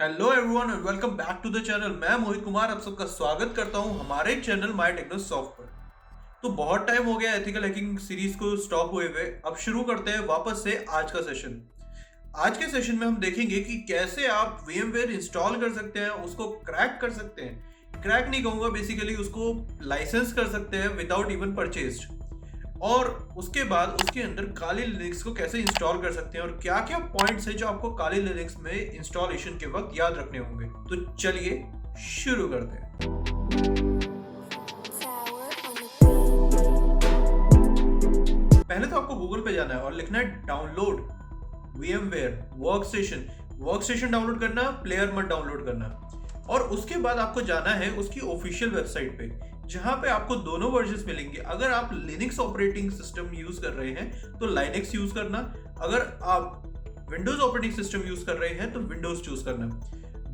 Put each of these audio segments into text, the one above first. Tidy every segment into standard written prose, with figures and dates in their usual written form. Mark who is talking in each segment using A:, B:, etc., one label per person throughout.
A: Hello everyone and welcome back to the channel. मैं मोहित कुमार आप सबका स्वागत करता हूं हमारे चैनल माय टेक्नो सॉफ्ट पर। तो बहुत टाइम हो गया एथिकल हैकिंग सीरीज को स्टॉप हुए अब शुरू करते हैं वापस से आज का सेशन। आज के सेशन में हम देखेंगे कि कैसे आप VMware इंस्टॉल कर सकते हैं, उसको क्रैक कर सकते हैं। क्रैक नहीं कहूंगा, बेसिकली उसको लाइसेंस कर सकते हैं विदाउट इवन परचेज्ड। और उसके बाद उसके अंदर काली लिनक्स को कैसे इंस्टॉल कर सकते हैं और क्या क्या पॉइंट्स है जो आपको काली लिनक्स में इंस्टॉलेशन के वक्त याद रखने होंगे। तो चलिए शुरू करते हैं। पहले तो आपको गूगल पे जाना है और लिखना है download VMware workstation. Workstation download करना, प्लेयर मत डाउनलोड करना। और उसके बाद आपको जाना है उसकी ऑफिशियल वेबसाइट पे, जहां पे आपको दोनों वर्जन्स मिलेंगे। अगर आप लिनक्स ऑपरेटिंग सिस्टम यूज कर रहे हैं तो लाइनक्स यूज करना, अगर आप विंडोज ऑपरेटिंग सिस्टम यूज कर रहे हैं तो विंडोज चूज करना।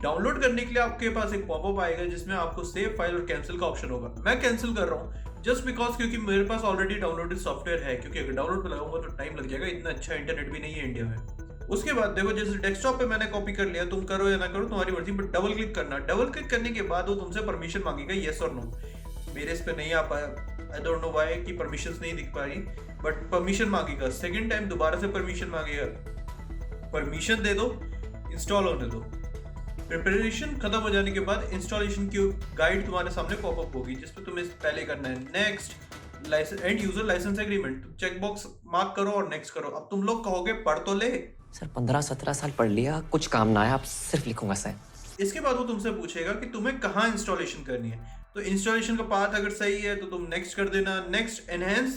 A: डाउनलोड करने के लिए आपके पास एक पॉपअप आएगा जिसमें आपको सेव फाइल और कैंसिल का ऑप्शन होगा। मैं कैंसिल कर रहा हूँ जस्ट बिकॉज क्योंकि मेरे पास ऑलरेडी डाउनलोडेड सॉफ्टवेयर है, क्योंकि अगर डाउनलोड पे लगाऊंगा तो टाइम लग जाएगा, इतना अच्छा इंटरनेट भी नहीं है इंडिया में। उसके बाद देखो, जैसे डेस्कटॉप पे मैंने कॉपी कर लिया, तुम करो या ना करो तुम्हारी मर्जी, बट डबल क्लिक करना। डबल क्लिक करने के बाद वो तुमसे परमिशन मांगेगा, येस और नो। मेरे इस पे नहीं आ पाया, आई डोंट नो व्हाई कि परमिशंस नहीं दिख पा रही, बट परमिशन मांगेगा। सेकंड टाइम दोबारा से परमिशन मांगेगा, परमिशन दे दो, इंस्टॉल होने दो। प्रिपरेशन खत्म हो जाने के बाद इंस्टॉलेशन की गाइड तुम्हारे सामने पॉपअप होगी, जिसपे तुम्हें पहले करना है next licence and user licence agreement. Check box mark करो और नेक्स्ट करो। अब तुम लोग कहोगे पढ़ तो ले
B: सर, 15-17 साल पढ़ लिया, कुछ काम ना है, आप सिर्फ लिखूंगा सर।
A: इसके बाद वो तुमसे पूछेगा कि तुम्हें कहाँ इंस्टॉलेशन करनी है। तो इंस्टॉलेशन का पाथ अगर सही है तो तुम नेक्स्ट कर देना। Next enhance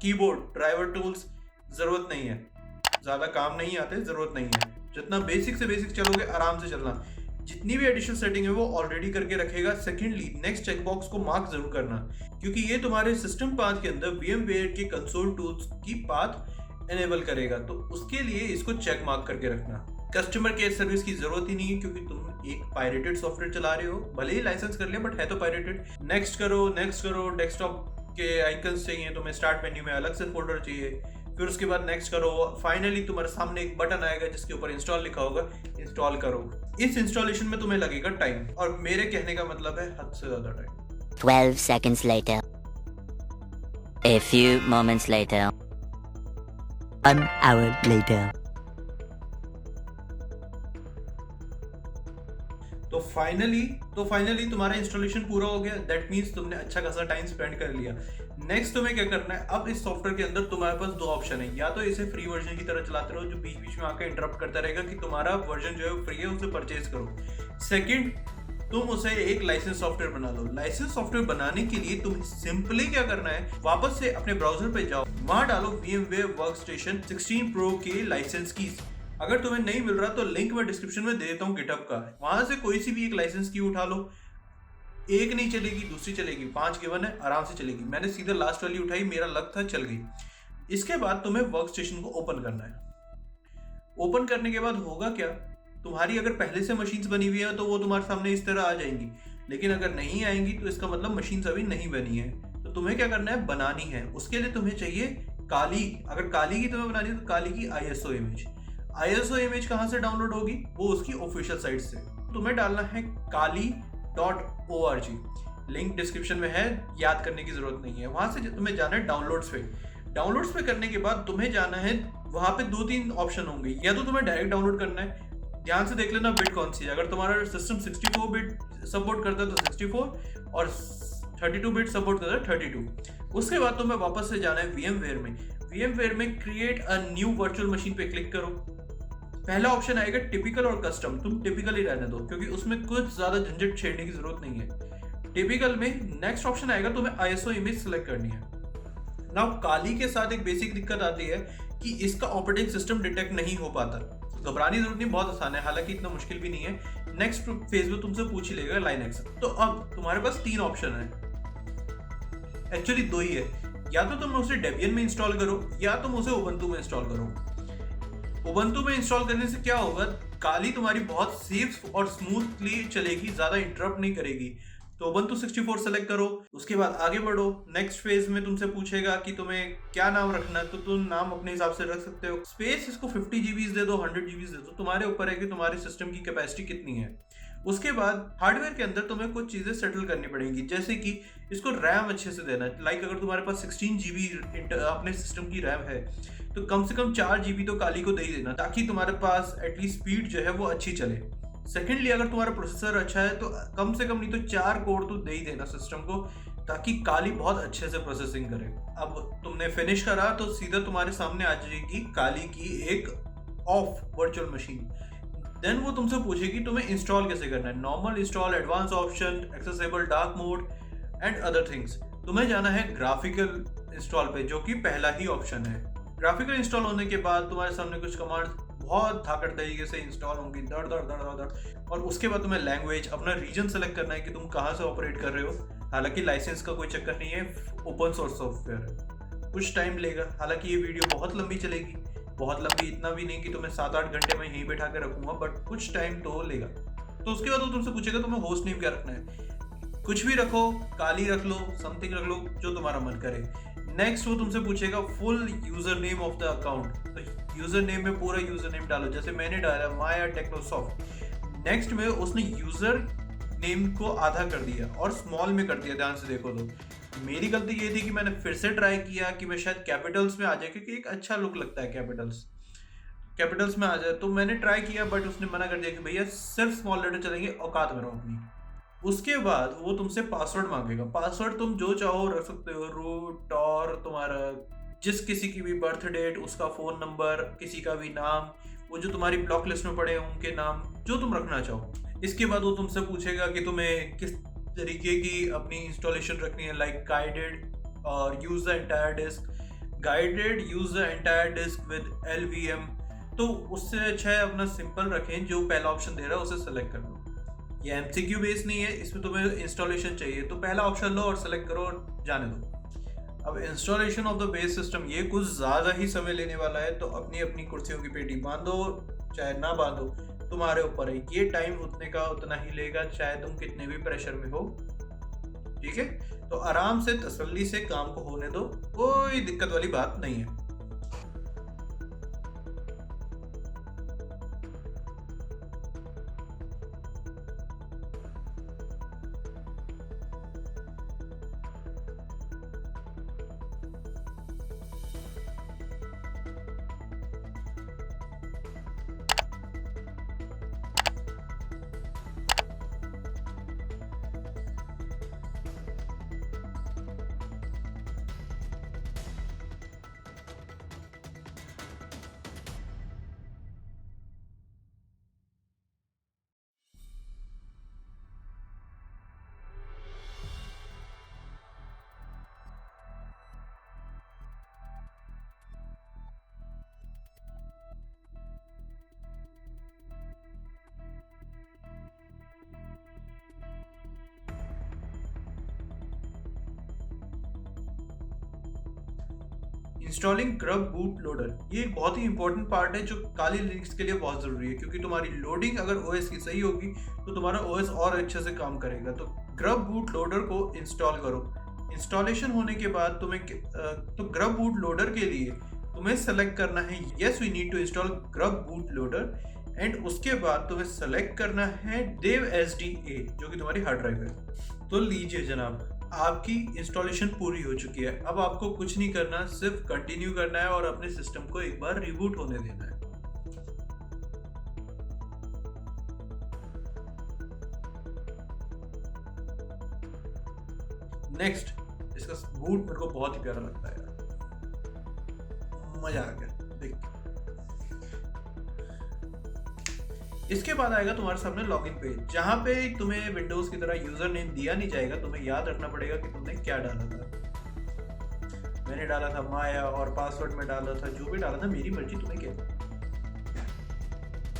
A: keyboard driver tools, जरूरत नहीं है, ज्यादा काम नहीं आते, जरूरत नहीं है। जितना बेसिक से बेसिक चलोगे आराम से चलना। जितनी भी एडिशनल सेटिंग है वो ऑलरेडी करके रखेगा। सेकेंडली नेक्स्ट चेकबॉक्स को मार्क जरूर करना, क्योंकि ये तुम्हारे सिस्टम पाथ के अंदर VMware के कंसोल टूल्स की पाथ एनेबल करेगा, तो उसके लिए इसको चेक मार्क करके रखना। कस्टमर केयर सर्विस की जरूरत ही नहीं है, क्योंकि तुम एक पायरेटेड सॉफ्टवेयर चला रहे हो, भले ही लाइसेंस कर लिया बट है तो पायरेटेड। नेक्स्ट करो, नेक्स्ट करो। डेस्कटॉप के आइकन्स चाहिए तुम्हें, स्टार्ट मेन्यू में अलग से फोल्डर चाहिए, फिर उसके बाद नेक्स्ट करो। फाइनली तुम्हारे सामने एक बटन आएगा जिसके ऊपर इंस्टॉल लिखा होगा, इंस्टॉल करो। इस इंस्टॉलेशन में तुम्हें लगेगा टाइम, और मेरे कहने का मतलब है हद से ज्यादा time.
C: 12 seconds later. A few moments later. 1 hour later.
A: तो फाइनली तुम्हारा इंस्टॉलेशन पूरा हो गया। दैट मींस तुमने अच्छा खासा टाइम स्पेंड कर लिया। नेक्स्ट तुम्हें क्या करना है, अब इस सॉफ्टवेयर के अंदर तुम्हारे पास दो ऑप्शन है। या तो इसे फ्री वर्जन की तरह चलाते रहो, जो बीच बीच में आकर इंटरप्ट करता रहेगा कि तुम्हारा वर्जन जो है फ्री है, उसे परचेज करो। सेकंड, तुम उसे एक लाइसेंस सॉफ्टवेयर बना लो। लाइसेंस सॉफ्टवेयर बनाने के लिए तुम सिंपली क्या करना है, वापस से अपने ब्राउजर पे जाओ, वहां डालो VMware वर्कस्टेशन 16 प्रो के लाइसेंस कीज। अगर तुम्हें नहीं मिल रहा तो लिंक मैं डिस्क्रिप्शन में दे देता हूँ गिटहब का, वहां से कोई सी भी एक लाइसेंस की उठा लो। एक नहीं चलेगी, दूसरी चलेगी, 5 गिवन है, आराम से चलेगी। मैंने सीधा लास्ट वाली उठाई, मेरा लक था, चल गई। इसके बाद तुम्हें वर्क स्टेशन को ओपन करना है। ओपन करने के बाद होगा क्या, तुम्हारी अगर पहले से मशीन्स बनी हुई है तो वो तुम्हारे सामने इस तरह आ जाएंगी, लेकिन अगर नहीं आएंगी तो इसका मतलब मशीन्स अभी नहीं बनी है। तो तुम्हें क्या करना है, बनानी है। उसके लिए तुम्हें चाहिए काली। अगर काली की तुम्हें बनानी है तो काली की ISO इमेज। ISO इमेज कहाँ से डाउनलोड होगी, वो उसकी ऑफिशियल साइट से। तुम्हें डालना है kali.org, लिंक डिस्क्रिप्शन में है, याद करने की जरूरत नहीं है। वहां से तुम्हें जाना है डाउनलोड्स पे। डाउनलोड्स पे करने के बाद तुम्हें जाना है, वहां पे 2-3 ऑप्शन होंगे। या तो तुम्हें डायरेक्ट डाउनलोड करना है, ध्यान से देख लेना बिट कौन सी है। अगर तुम्हारा सिस्टम 64 बिट सपोर्ट करता है तो 64, और 32 बिट सपोर्ट करता है 32। उसके बाद तुम्हें वापस से जाना है VMware में। VMware में create a new virtual machine पे क्लिक करो। पहला ऑप्शन आएगा टिपिकल और कस्टम। तुम टिपिकल ही रहने दो, क्योंकि उसमें कुछ ज्यादा झंझट छेड़ने की जरूरत नहीं है। टिपिकल में नेक्स्ट ऑप्शन आएगा, तुम्हें ISO इमेज सिलेक्ट करनी है। नाउ काली के साथ एक बेसिक दिक्कत आती है कि इसका ऑपरेटिंग सिस्टम डिटेक्ट नहीं हो पाता। घबराने की जरूरत नहीं, बहुत आसान है, हालांकि इतना मुश्किल भी नहीं है। नेक्स्ट फेज में तुमसे पूछ ही लेगा लाइनक्स। तो अब तुम्हारे पास 3 ऑप्शन है, एक्चुअली 2 ही है। या तो तुम उसे डेबियन में इंस्टॉल करो, या तुम उसे उबंटू में इंस्टॉल करो। उबंटू में इंस्टॉल करने से क्या होगा, काली तुम्हारी बहुत सेफ और स्मूथली चलेगी, ज्यादा इंटरप्ट नहीं करेगी। तो Ubuntu 64 सेलेक्ट करो, उसके बाद आगे बढ़ो। नेक्स्ट फेज में तुमसे पूछेगा कि तुम्हें क्या नाम रखना है, तो तुम नाम अपने हिसाब से रख सकते हो। स्पेस इसको 50 GB दे दो, 100 GB दे दो, तुम्हारे ऊपर है कि तुम्हारे सिस्टम की कैपेसिटी कितनी है। उसके बाद हार्डवेयर के अंदर तुम्हें कुछ चीजें सेटल करनी पड़ेंगी, जैसे कि इसको रैम अच्छे से देना है। लाइक अगर तुम्हारे पास 16 GB अपने सिस्टम की रैम है, तो कम से कम 4 GB तो काली को दे ही देना, ताकि तुम्हारे पास एटलीस्ट स्पीड जो है वो अच्छी चले। सेकेंडली, अगर तुम्हारा प्रोसेसर अच्छा है तो कम से कम नहीं तो 4 कोर तो दे ही देना सिस्टम को, ताकि काली बहुत अच्छे से प्रोसेसिंग करे। अब तुमने फिनिश करा तो सीधा तुम्हारे सामने आ जाएगी काली की एक ऑफ वर्चुअल मशीन। देन वो तुमसे पूछेगी तुम्हें इंस्टॉल कैसे करना है, normal install, advance option, accessible, dark mode and other things. तुम्हें जाना है ग्राफिकल इंस्टॉल पे, जो कि पहला ही ऑप्शन है। ग्राफिकल इंस्टॉल होने के बाद तुम्हारे सामने कुछ कमांड बहुत धाकड़ तरीके से इंस्टॉल होंगी, दर दर दर दर दर। और उसके बाद तुम्हें लैंग्वेज, अपना रीजन सेलेक्ट करना है कि तुम कहाँ से ऑपरेट कर रहे हो। हालांकि लाइसेंस का कोई चक्कर नहीं है, ओपन सोर्स सॉफ्टवेयर है। कुछ टाइम लेगा, हालांकि ये वीडियो बहुत लंबी चलेगी, बहुत लंबी इतना भी नहीं कि तुम्हें 7-8 घंटे में यहीं बैठा के रखूंगा, बट कुछ टाइम तो लेगा। तो उसके बाद वो तुमसे पूछेगा तुम्हें होस्ट नेम क्या रखना है। कुछ भी रखो, काली रख लो, समथिंग रख लो, जो तुम्हारा मन करे। नेक्स्ट वो तुमसे पूछेगा full user name of the account. तो यूजर नेम में पूरा यूजर नेम डालो, जैसे मैंने डाला माया टेक्नोसॉफ्ट। नेक्स्ट में उसने यूजर नेम को आधा कर दिया और स्मॉल में कर दिया, ध्यान से देखो तो। मेरी गलती ये थी कि मैंने फिर से ट्राई किया कि मैं शायद कैपिटल्स में आ जाए, क्योंकि एक अच्छा लुक लगता है कैपिटल्स में आ जाए। तो मैंने ट्राई किया, बट उसने मना कर दिया कि भैया सिर्फ स्मॉल लेटर चलेंगे, औकात में रहो अपनी। उसके बाद वो तुमसे पासवर्ड मांगेगा। पासवर्ड तुम जो चाहो रख सकते हो, रूट और तुम्हारा जिस किसी की भी बर्थ डेट, उसका फोन नंबर, किसी का भी नाम, वो जो तुम्हारी ब्लॉक लिस्ट में पड़े हैं उनके नाम, जो तुम रखना चाहो। इसके बाद वो तुमसे पूछेगा कि तुम्हें किस तरीके की अपनी इंस्टॉलेशन रखनी है, लाइक गाइडेड और use the entire disk. Guided, use the entire disk with LVM। तो उससे अच्छा है अपना सिंपल रखें, जो पहला ऑप्शन दे रहा है उसे सेलेक्ट कर लो। ये MCQ बेस नहीं है, इसमें तुम्हें इंस्टॉलेशन चाहिए, तो पहला ऑप्शन लो और सेलेक्ट करो और जाने दो। अब installation of the base system ये कुछ ज़्यादा ही समय लेने वाला है, तो अपनी अपनी कुर्सियों की पेटी बांधो चाहे ना बांधो, तुम्हारे ऊपर है। ये टाइम उतने का उतना ही लेगा, चाहे तुम कितने भी प्रेशर में हो। ठीक है, तो आराम से तसल्ली से काम को होने दो, कोई दिक्कत वाली बात नहीं है। इंस्टॉलिंग ग्रब बूट लोडर ये एक बहुत ही इंपॉर्टेंट पार्ट है, जो काली लिनक्स के लिए बहुत ज़रूरी है, क्योंकि तुम्हारी लोडिंग अगर OS की सही होगी तो तुम्हारा OS और अच्छे से काम करेगा। तो ग्रब बूट लोडर को इंस्टॉल करो। इंस्टॉलेशन होने के बाद तो ग्रब बूट लोडर के लिए तुम्हें सेलेक्ट करना है yes we need to install GRUB boot loader, and उसके बाद तुम्हें सेलेक्ट करना है dev SDA, जो कि तुम्हारी हार्ड ड्राइव है। तो लीजिए जनाब, आपकी इंस्टॉलेशन पूरी हो चुकी है। अब आपको कुछ नहीं करना, सिर्फ कंटिन्यू करना है और अपने सिस्टम को एक बार रिबूट होने देना है। नेक्स्ट, इसका बूट मेरे को बहुत ही प्यारा लगता है यार, मजा आ गया देख के। इसके बाद आएगा तुम्हारे सामने लॉगिन पेज, जहां पे तुम्हें विंडोज की तरह यूजर नेम दिया नहीं जाएगा। तुम्हें याद रखना पड़ेगा कि तुमने क्या डाला था। मैंने डाला था माया और पासवर्ड में डाला था जो भी डाला था, मेरी मर्जी, तुम्हें क्या।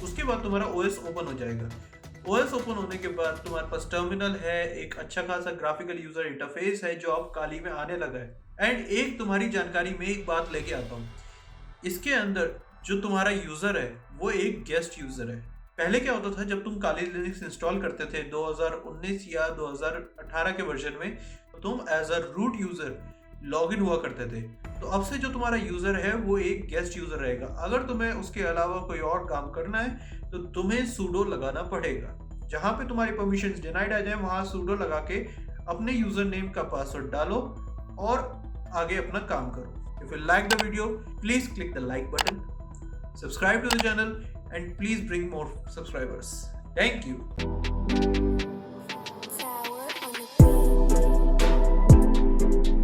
A: उसके बाद तुम्हारा OS ओपन हो जाएगा। OS ओपन होने के बाद तुम्हारे पास टर्मिनल है, एक अच्छा खासा ग्राफिकल यूजर इंटरफेस है जो अब काली में आने लगा है। एंड एक तुम्हारी जानकारी में एक बात लेके आता हूँ, इसके अंदर जो तुम्हारा यूजर है वो एक गेस्ट यूजर है। पहले क्या होता था, जब तुम काली लिनक्स इंस्टॉल करते थे 2019 या 2018 के वर्जन में, तो तुम as a root user log in हुआ करते थे। तो अब से जो तुम्हारा यूजर है वो एक गेस्ट यूजर रहेगा। अगर तुम्हें उसके अलावा कोई और काम करना है तो तुम्हें सूडो लगाना पड़ेगा। जहां पे तुम्हारी परमिशंस डिनाइड आ जाए वहां सूडो लगा के अपने यूजर नेम का पासवर्ड डालो और आगे अपना काम करो। If you like the video, please click the like button, subscribe to the channel, and please bring more subscribers. Thank you.